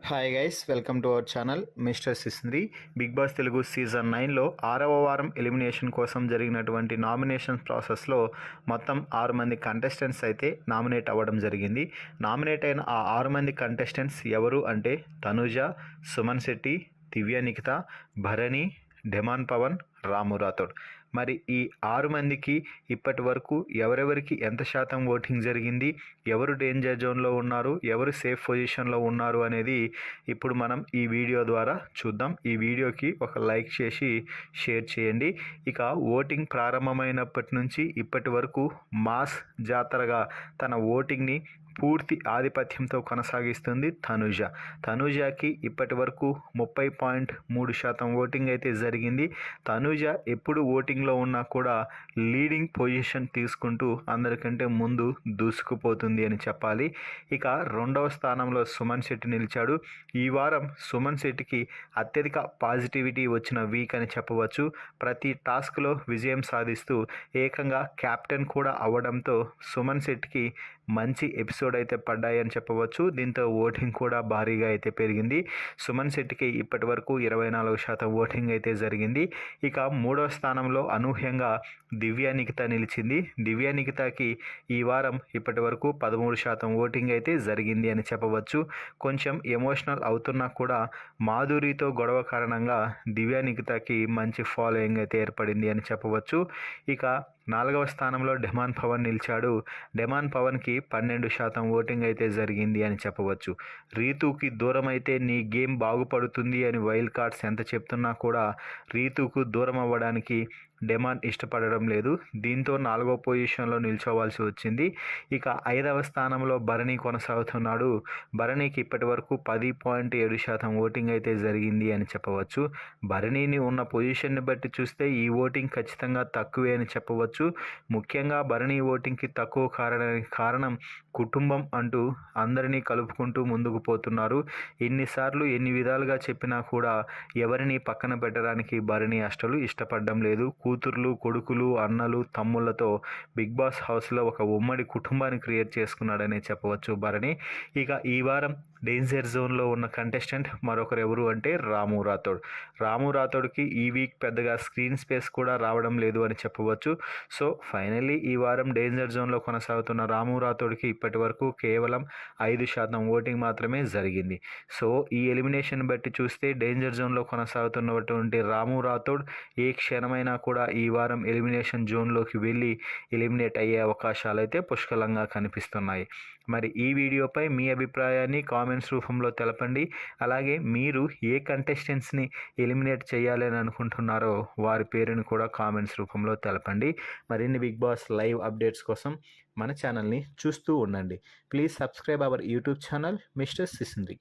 Hi guys, welcome to our channel mister Sisindri. Bigg Boss Telugu season 9లో 6వ వారం elimination కోసం జరిగినటువంటి నామినేషన్ ప్రాసెస్లో మొత్తం 6 మంది కంటెస్టెంట్స్ అయితే నామినేట్ అవ్వడం జరిగింది. నామినేట్ అయిన ఆ 6 మంది కంటెస్టెంట్స్ ఎవరు అంటే తనుజ, సుమన్ శెట్టి, దివ్య నిఖిత, భరణి, డెమాన్ పవన్, రాము రాథోడ్. మరి ఈ 6 మందికి ఇప్పటి వరకు ఎవరెవరికి ఎంత శాతం ఓటింగ్ జరిగింది, ఎవరు డేంజర్ జోన్లో ఉన్నారు, ఎవరు సేఫ్ పొజిషన్లో ఉన్నారు అనేది ఇప్పుడు మనం ఈ వీడియో ద్వారా చూద్దాం. ఈ వీడియోకి ఒక లైక్ చేసి షేర్ చేయండి. ఇక ఓటింగ్ ప్రారంభమైనప్పటి నుంచి ఇప్పటి వరకు మాస్ జాతరగా తన ఓటింగ్ని పూర్తి ఆధిపత్యంతో కొనసాగిస్తుంది తనూజకి ఇప్పటి వరకు 30.3% ఓటింగ్ అయితే జరిగింది. తనూజ ఎప్పుడు ఓటింగ్లో ఉన్నా కూడా లీడింగ్ పొజిషన్ తీసుకుంటూ అందరికంటే ముందు దూసుకుపోతుంది అని చెప్పాలి. ఇక రెండవ స్థానంలో సుమన్ శెట్టి నిలిచాడు. ఈ వారం సుమన్ శెట్టికి అత్యధిక పాజిటివిటీ వచ్చిన వీక్ అని చెప్పవచ్చు. ప్రతి టాస్క్లో విజయం సాధిస్తూ ఏకంగా కెప్టెన్ కూడా అవ్వడంతో సుమన్ శెట్టికి మంచి ఎపిసోడ్ అయితే పడ్డాయని చెప్పవచ్చు. దీంతో ఓటింగ్ కూడా భారీగా అయితే పెరిగింది. సుమన్ శెట్టికి ఇప్పటి వరకు 24% ఓటింగ్ అయితే జరిగింది. ఇక మూడవ స్థానంలో అనూహ్యంగా దివ్య నిఖిత నిలిచింది. దివ్య నిఖితకి ఈ వారం ఇప్పటి వరకు 13% ఓటింగ్ అయితే జరిగింది అని చెప్పవచ్చు. కొంచెం ఎమోషనల్ అవుతున్నా కూడా మాధురితో గొడవ కారణంగా దివ్య నిఖితకి మంచి ఫాలోయింగ్ అయితే ఏర్పడింది అని చెప్పవచ్చు. ఇక 4వ స్థానంలో డెమాన్ పవన్ నిలిచాడు. డెమాన్ పవన్కి 12% ఓటింగ్ అయితే జరిగింది అని చెప్పవచ్చు. రీతుకి దూరం అయితే నీ గేమ్ బాగుపడుతుంది అని వైల్డ్ కార్డ్స్ ఎంత చెప్తున్నా కూడా రీతుకు దూరం అవ్వడానికి డెమాన్ ఇష్టపడడం లేదు. దీంతో 4వ పొజిషన్లో నిల్చోవాల్సి వచ్చింది. ఇక 5వ స్థానంలో భరణి కొనసాగుతున్నాడు. భరణికి ఇప్పటి వరకు 10.7% ఓటింగ్ అయితే జరిగింది అని చెప్పవచ్చు. భరణిని ఉన్న పొజిషన్ని బట్టి చూస్తే ఈ ఓటింగ్ ఖచ్చితంగా తక్కువే అని చెప్పవచ్చు. ముఖ్యంగా భరణి ఓటింగ్కి తక్కువ కారణం కుటుంబం అంటూ అందరినీ కలుపుకుంటూ ముందుకు పోతున్నారు. ఎన్నిసార్లు ఎన్ని విధాలుగా చెప్పినా కూడా ఎవరిని పక్కన పెట్టడానికి భరణి అసలు ఇష్టపడడం లేదు. కూతుర్లు, కొడుకులు, అన్నలు, తమ్ముళ్లతో బిగ్ బాస్ హౌస్లో ఒక ఉమ్మడి కుటుంబాన్ని క్రియేట్ చేసుకున్నాడనే చెప్పవచ్చు భరణి. ఇక ఈ వారం డేంజర్ జోన్లో ఉన్న కంటెస్టెంట్ మరొకరు ఎవరు అంటే రాము రాథోడ్కి ఈ వీక్ పెద్దగా స్క్రీన్ స్పేస్ కూడా రావడం లేదు అని చెప్పవచ్చు. సో ఫైనల్లీ ఈ వారం డేంజర్ జోన్లో కొనసాగుతున్న రాము రాథోడ్కి ఇప్పటి వరకు కేవలం 5% ఓటింగ్ మాత్రమే జరిగింది. సో ఈ ఎలిమినేషన్ బట్టి చూస్తే డేంజర్ జోన్లో కొనసాగుతున్నటువంటి రాము రాథోడ్ ఏ క్షణమైనా కూడా ఈ వారం ఎలిమినేషన్ జోన్లోకి వెళ్ళి ఎలిమినేట్ అయ్యే అవకాశాలు అయితే పుష్కలంగా కనిపిస్తున్నాయి. మరి ఈ వీడియోపై మీ అభిప్రాయాన్ని కామెంట్స్ రూపంలో తెలపండి. అలాగే మీరు ఏ కంటెస్టెంట్స్ని ఎలిమినేట్ చేయాలని అనుకుంటున్నారో వారి పేరుని కూడా కామెంట్స్ రూపంలో తెలపండి. మరిన్ని బిగ్ బాస్ లైవ్ అప్డేట్స్ కోసం మన ఛానల్ని చూస్తూ ఉండండి. Please subscribe our YouTube channel mister సిసింద్రి.